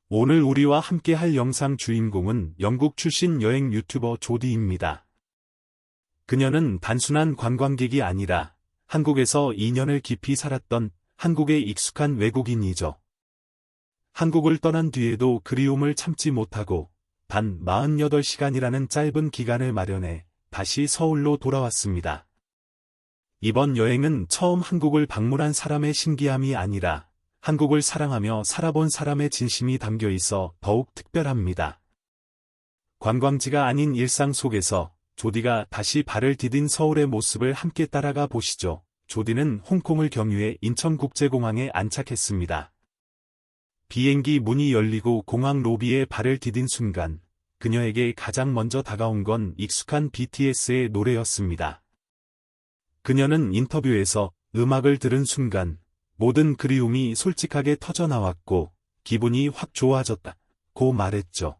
오늘 우리와 함께 할 영상 주인공은 영국 출신 여행 유튜버 조디입니다. 그녀는 단순한 관광객이 아니라 한국에서 2년을 깊이 살았던 한국에 익숙한 외국인이죠. 한국을 떠난 뒤에도 그리움을 참지 못하고 단 48시간이라는 짧은 기간을 마련해 다시 서울로 돌아왔습니다. 이번 여행은 처음 한국을 방문한 사람의 신기함이 아니라 한국을 사랑하며 살아본 사람의 진심이 담겨 있어 더욱 특별합니다. 관광지가 아닌 일상 속에서 조디가 다시 발을 디딘 서울의 모습을 함께 따라가 보시죠. 조디는 홍콩을 경유해 인천국제공항에 안착했습니다. 비행기 문이 열리고 공항 로비에 발을 디딘 순간 그녀에게 가장 먼저 다가온 건 익숙한 BTS의 노래였습니다. 그녀는 인터뷰에서 음악을 들은 순간 모든 그리움이 솔직하게 터져나왔고 기분이 확 좋아졌다고 말했죠.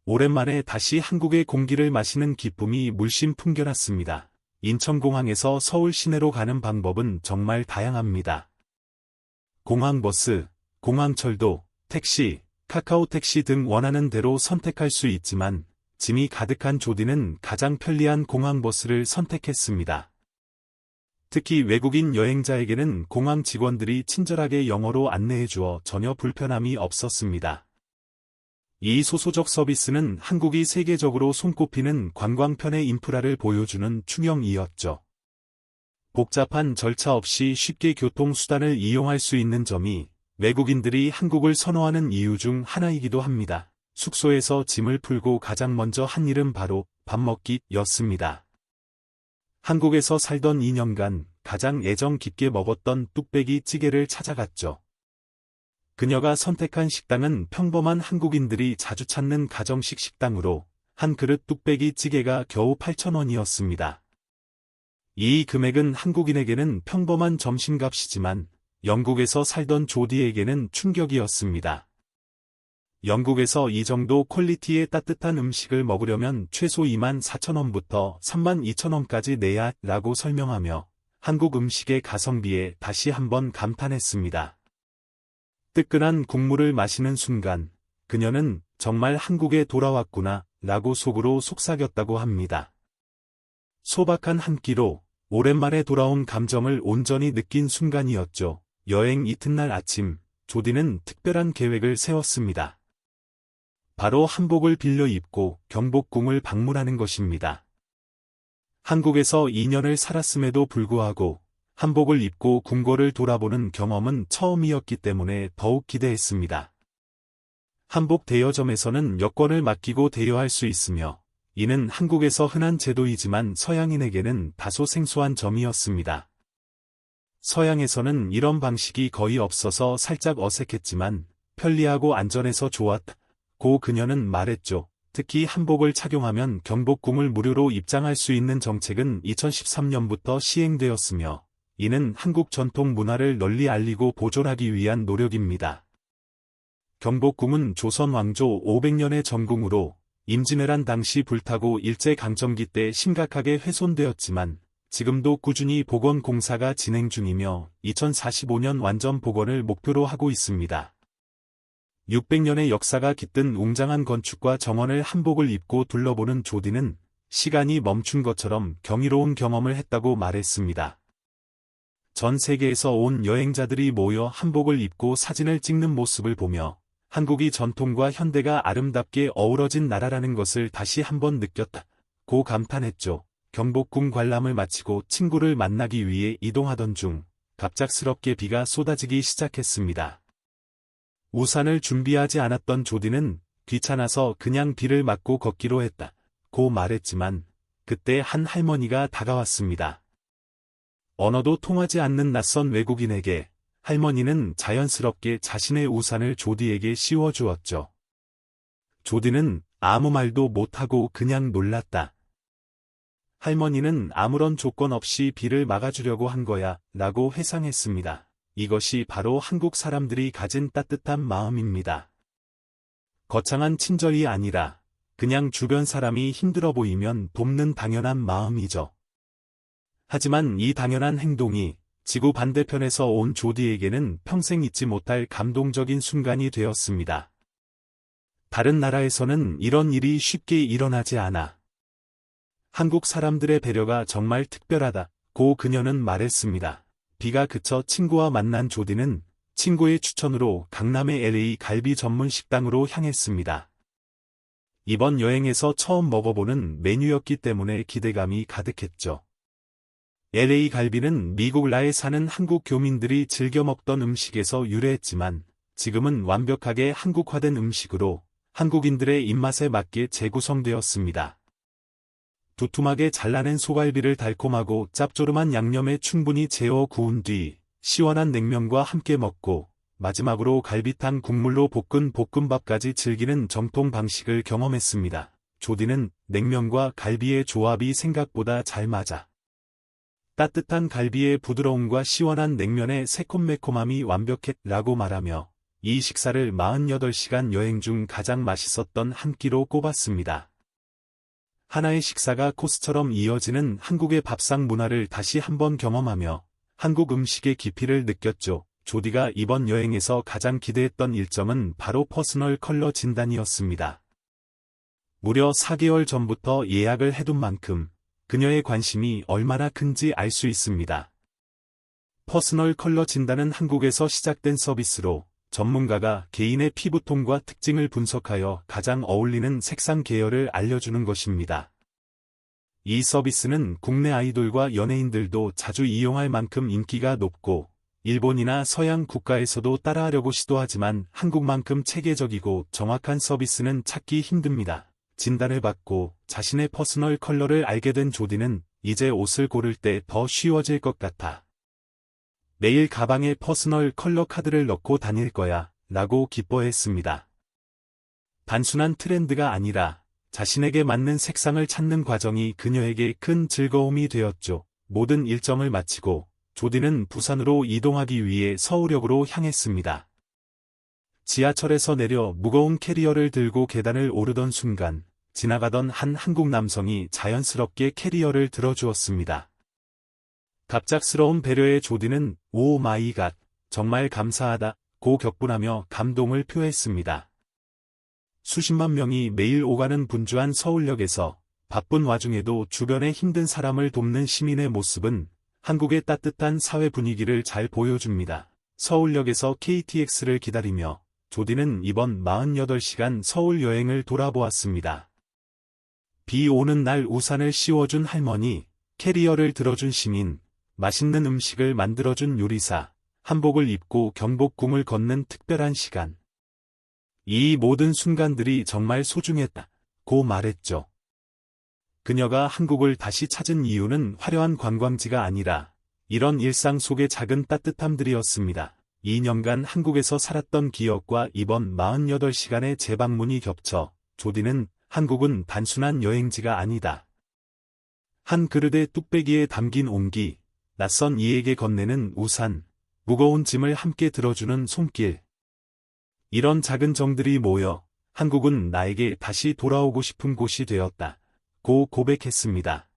오랜만에 다시 한국의 공기를 마시는 기쁨이 물씬 풍겨났습니다. 인천공항에서 서울 시내로 가는 방법은 정말 다양합니다. 공항버스, 공항철도, 택시, 카카오택시 등 원하는 대로 선택할 수 있지만 짐이 가득한 조디는 가장 편리한 공항버스를 선택했습니다. 특히 외국인 여행자에게는 공항 직원들이 친절하게 영어로 안내해주어 전혀 불편함이 없었습니다. 이 소소적 서비스는 한국이 세계적으로 손꼽히는 관광편의 인프라를 보여주는 충격이었죠. 복잡한 절차 없이 쉽게 교통수단을 이용할 수 있는 점이 외국인들이 한국을 선호하는 이유 중 하나이기도 합니다. 숙소에서 짐을 풀고 가장 먼저 한 일은 바로 밥 먹기였습니다. 한국에서 살던 2년간 가장 애정 깊게 먹었던 뚝배기 찌개를 찾아갔죠. 그녀가 선택한 식당은 평범한 한국인들이 자주 찾는 가정식 식당으로 한 그릇 뚝배기 찌개가 겨우 8,000원이었습니다. 이 금액은 한국인에게는 평범한 점심값이지만 영국에서 살던 조디에게는 충격이었습니다. 영국에서 이 정도 퀄리티의 따뜻한 음식을 먹으려면 최소 24,000원부터 32,000원까지 내야 라고 설명하며 한국 음식의 가성비에 다시 한번 감탄했습니다. 뜨끈한 국물을 마시는 순간 그녀는 정말 한국에 돌아왔구나 라고 속으로 속삭였다고 합니다. 소박한 한 끼로 오랜만에 돌아온 감정을 온전히 느낀 순간이었죠. 여행 이튿날 아침, 조디는 특별한 계획을 세웠습니다. 바로 한복을 빌려 입고 경복궁을 방문하는 것입니다. 한국에서 2년을 살았음에도 불구하고 한복을 입고 궁궐을 돌아보는 경험은 처음이었기 때문에 더욱 기대했습니다. 한복 대여점에서는 여권을 맡기고 대여할 수 있으며 이는 한국에서 흔한 제도이지만 서양인에게는 다소 생소한 점이었습니다. 서양에서는 이런 방식이 거의 없어서 살짝 어색했지만 편리하고 안전해서 좋았다고 그녀는 말했죠. 특히 한복을 착용하면 경복궁을 무료로 입장할 수 있는 정책은 2013년부터 시행되었으며 이는 한국 전통 문화를 널리 알리고 보존하기 위한 노력입니다. 경복궁은 조선 왕조 500년의 전궁으로 임진왜란 당시 불타고 일제강점기 때 심각하게 훼손되었지만 지금도 꾸준히 복원 공사가 진행 중이며 2045년 완전 복원을 목표로 하고 있습니다. 600년의 역사가 깃든 웅장한 건축과 정원을 한복을 입고 둘러보는 조디는 시간이 멈춘 것처럼 경이로운 경험을 했다고 말했습니다. 전 세계에서 온 여행자들이 모여 한복을 입고 사진을 찍는 모습을 보며 한국이 전통과 현대가 아름답게 어우러진 나라라는 것을 다시 한번 느꼈다고 감탄했죠. 경복궁 관람을 마치고 친구를 만나기 위해 이동하던 중 갑작스럽게 비가 쏟아지기 시작했습니다. 우산을 준비하지 않았던 조디는 귀찮아서 그냥 비를 맞고 걷기로 했다고 말했지만 그때 한 할머니가 다가왔습니다. 언어도 통하지 않는 낯선 외국인에게 할머니는 자연스럽게 자신의 우산을 조디에게 씌워주었죠. 조디는 아무 말도 못하고 그냥 놀랐다. 할머니는 아무런 조건 없이 비를 막아주려고 한 거야 라고 회상했습니다. 이것이 바로 한국 사람들이 가진 따뜻한 마음입니다. 거창한 친절이 아니라 그냥 주변 사람이 힘들어 보이면 돕는 당연한 마음이죠. 하지만 이 당연한 행동이 지구 반대편에서 온 조디에게는 평생 잊지 못할 감동적인 순간이 되었습니다. 다른 나라에서는 이런 일이 쉽게 일어나지 않아. 한국 사람들의 배려가 정말 특별하다고 그녀는 말했습니다. 비가 그쳐 친구와 만난 조디는 친구의 추천으로 강남의 LA 갈비 전문 식당으로 향했습니다. 이번 여행에서 처음 먹어보는 메뉴였기 때문에 기대감이 가득했죠. LA 갈비는 미국 라에 사는 한국 교민들이 즐겨 먹던 음식에서 유래했지만 지금은 완벽하게 한국화된 음식으로 한국인들의 입맛에 맞게 재구성되었습니다. 두툼하게 잘라낸 소갈비를 달콤하고 짭조름한 양념에 충분히 재워 구운 뒤 시원한 냉면과 함께 먹고 마지막으로 갈비탕 국물로 볶은 볶음밥까지 즐기는 정통 방식을 경험했습니다. 조디는 냉면과 갈비의 조합이 생각보다 잘 맞아. 따뜻한 갈비의 부드러움과 시원한 냉면의 새콤매콤함이 완벽했라고 말하며 이 식사를 48시간 여행 중 가장 맛있었던 한 끼로 꼽았습니다. 하나의 식사가 코스처럼 이어지는 한국의 밥상 문화를 다시 한번 경험하며 한국 음식의 깊이를 느꼈죠. 조디가 이번 여행에서 가장 기대했던 일정은 바로 퍼스널 컬러 진단이었습니다. 무려 4개월 전부터 예약을 해둔 만큼 그녀의 관심이 얼마나 큰지 알 수 있습니다. 퍼스널 컬러 진단은 한국에서 시작된 서비스로 전문가가 개인의 피부톤과 특징을 분석하여 가장 어울리는 색상 계열을 알려주는 것입니다. 이 서비스는 국내 아이돌과 연예인들도 자주 이용할 만큼 인기가 높고 일본이나 서양 국가에서도 따라하려고 시도하지만 한국만큼 체계적이고 정확한 서비스는 찾기 힘듭니다. 진단을 받고 자신의 퍼스널 컬러를 알게 된 조디는 이제 옷을 고를 때 더 쉬워질 것 같아. 매일 가방에 퍼스널 컬러 카드를 넣고 다닐 거야 라고 기뻐했습니다. 단순한 트렌드가 아니라 자신에게 맞는 색상을 찾는 과정이 그녀에게 큰 즐거움이 되었죠. 모든 일정을 마치고 조디는 부산으로 이동하기 위해 서울역으로 향했습니다. 지하철에서 내려 무거운 캐리어를 들고 계단을 오르던 순간 지나가던 한 한국 남성이 자연스럽게 캐리어를 들어주었습니다. 갑작스러운 배려에 조디는 오 마이 갓, 정말 감사하다고 격분하며 감동을 표했습니다. 수십만 명이 매일 오가는 분주한 서울역에서 바쁜 와중에도 주변의 힘든 사람을 돕는 시민의 모습은 한국의 따뜻한 사회 분위기를 잘 보여줍니다. 서울역에서 KTX를 기다리며 조디는 이번 48시간 서울 여행을 돌아보았습니다. 비 오는 날 우산을 씌워준 할머니, 캐리어를 들어준 시민, 맛있는 음식을 만들어준 요리사, 한복을 입고 경복궁을 걷는 특별한 시간. 이 모든 순간들이 정말 소중했다고 말했죠. 그녀가 한국을 다시 찾은 이유는 화려한 관광지가 아니라 이런 일상 속의 작은 따뜻함들이었습니다. 2년간 한국에서 살았던 기억과 이번 48시간의 재방문이 겹쳐 조디는 한국은 단순한 여행지가 아니다. 한 그릇의 뚝배기에 담긴 온기, 낯선 이에게 건네는 우산, 무거운 짐을 함께 들어주는 손길. 이런 작은 정들이 모여 한국은 나에게 다시 돌아오고 싶은 곳이 되었다. 고 고백했습니다.